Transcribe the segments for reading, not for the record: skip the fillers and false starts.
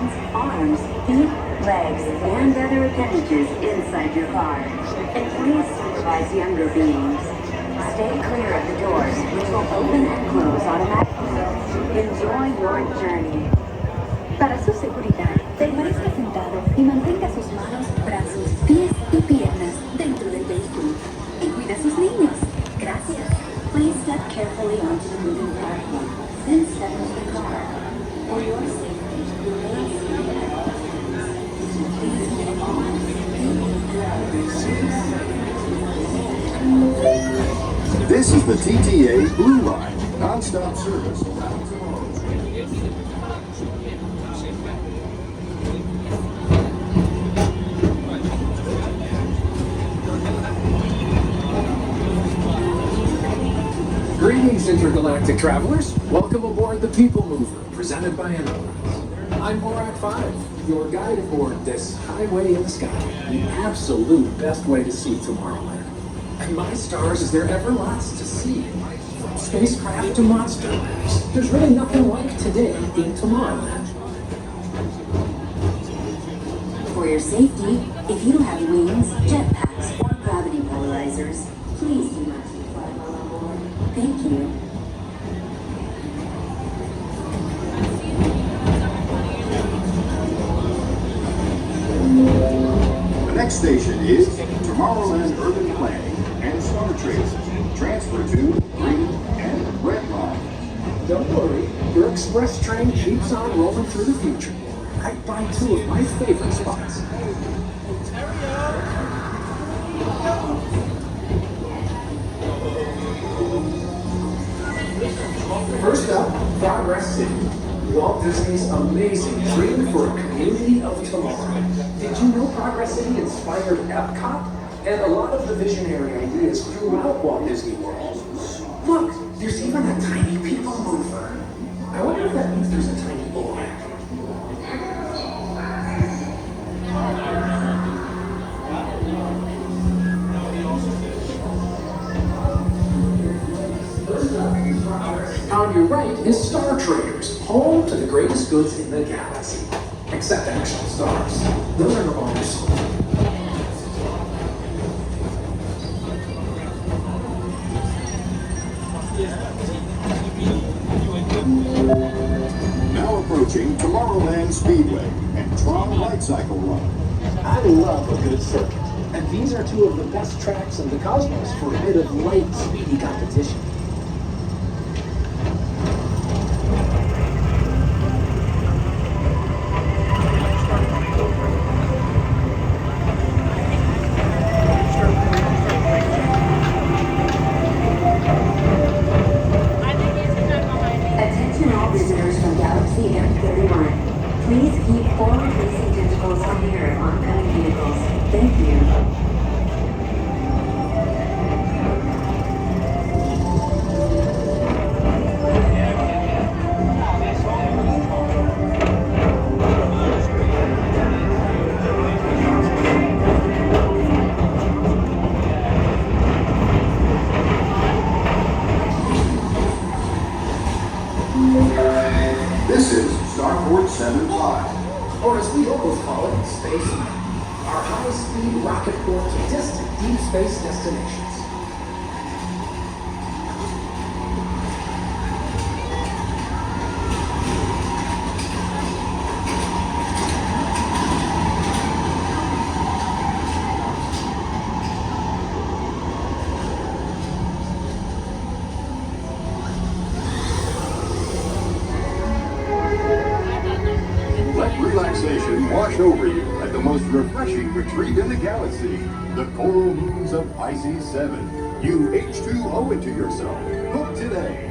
hands, arms, feet, legs, and other appendages inside your car. And please supervise younger beings. Stay clear of the doors, which will open and close automatically. Enjoy your journey. Para su seguridad, permanezca sentado y mantenga sus manos, brazos, pies y piernas dentro del vehículo. Y cuida a sus niños. Gracias. Please step carefully onto the moving platform, then step into the car. For your safety, remain seated at all times. Please get on, This is the TTA Blue Line, non-stop service around Tomorrowland. Greetings, intergalactic travelers. Welcome aboard the People Mover, presented by Enterprise. I'm Morak 5, your guide aboard this highway in the sky, the absolute best way to see Tomorrowland. And my stars, is there ever lots to see? From spacecraft to monster maps, there's really nothing like today in Tomorrowland. For your safety, if you have wings, jetpacks, or gravity polarizers, please do not take flight while on board. Thank you. The next station is Tomorrowland Urban Planning and Star Trails. Transfer to green and red line. Don't worry, your express train keeps on rolling through the future, right by two of my favorite spots. First up, Progress City, Walt Disney's amazing dream for a community of tomorrow. Did you know Progress City inspired Epcot and a lot of the visionary ideas throughout Walt Disney World? Look, there's even a tiny people mover. I wonder if that means there's a tiny boy. On your right is Star Traders, home to the greatest goods in the galaxy. Except actual stars. Those are no longer sold. Now approaching Tomorrowland Speedway and Tron Light Cycle Run. I love a good circuit, and these are two of the best tracks in the cosmos for a bit of light, speedy competition. Attention all visitors from Galaxy M31. Please keep forward-facing tentacles clear of oncoming vehicles. Thank you. This is Starport 75. Or as we always call it, Space Mountain. Our high-speed rocket port to distant deep space destinations. Let relaxation wash over you at the most refreshing retreat in the galaxy, the coral moons of Pisces 7. You H2O into yourself. Book today.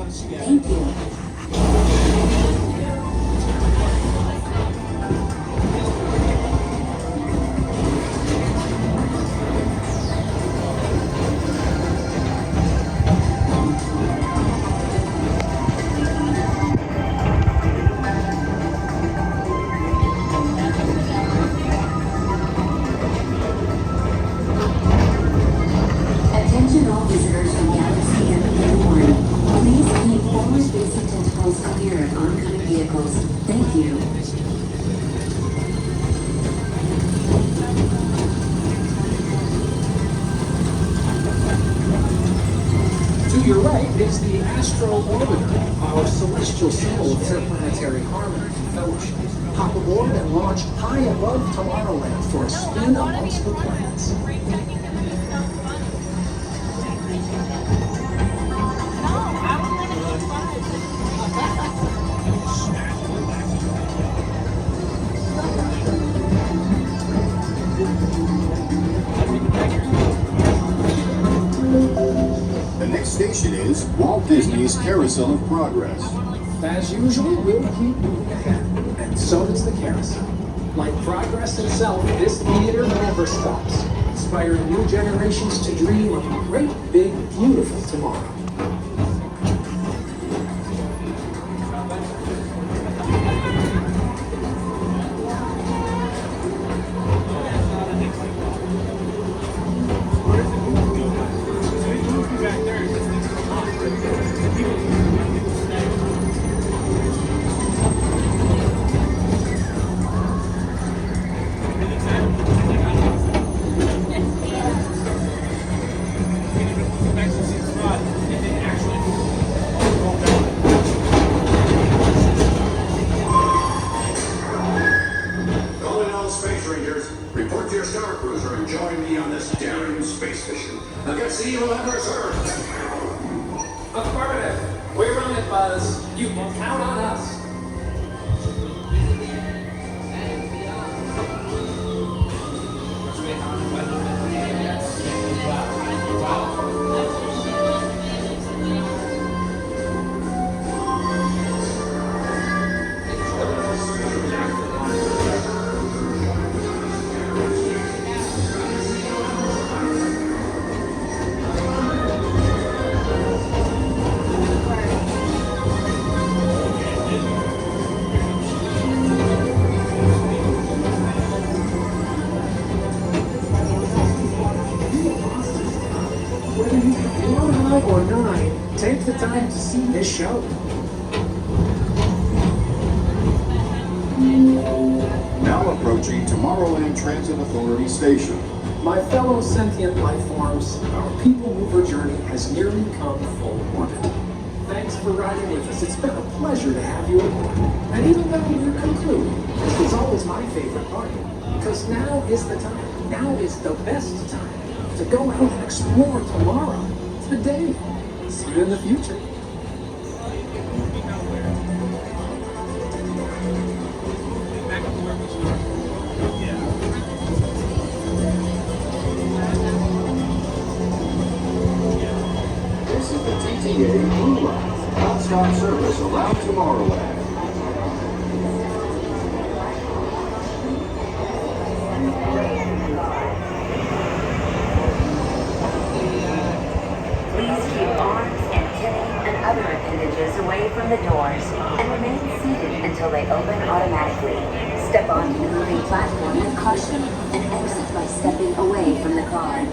Thank you. Attention all visitors from Galaxy M1. Please keep forward-facing tentacles clear of oncoming vehicles. Thank you. To your right is the Astro Orbiter, our celestial symbol of interplanetary harmony and fellowship. Hop aboard and launch high above Tomorrowland for a spin amongst the planets. The next station is Walt Disney's Carousel of Progress. As usual, we'll keep moving ahead, and so does the carousel. Like progress itself, this theater never stops, inspiring new generations to dream of a great, big, beautiful tomorrow. Calling all space rangers, report to your star cruiser and join me on this daring space mission against the evil Emperor's Earth. Affirmative. We're on it, Buzz. You can count on us. Whether you one high or nine, take the time to see this show. Now approaching Tomorrowland Transit Authority Station. My fellow sentient life forms, our people mover journey has nearly come full orbit. Thanks for riding with us. It's been a pleasure to have you aboard. And even though we're concluding, this was always my favorite part, because now is the time. Now is the best time to go out and explore tomorrow, today. See you in the future. This is the TTA Blue Line, non-stop service around Tomorrowland. Please keep arms, antennae, and other appendages away from the doors and remain seated until they open automatically. Step onto the moving platform with caution and exit by stepping away from the car.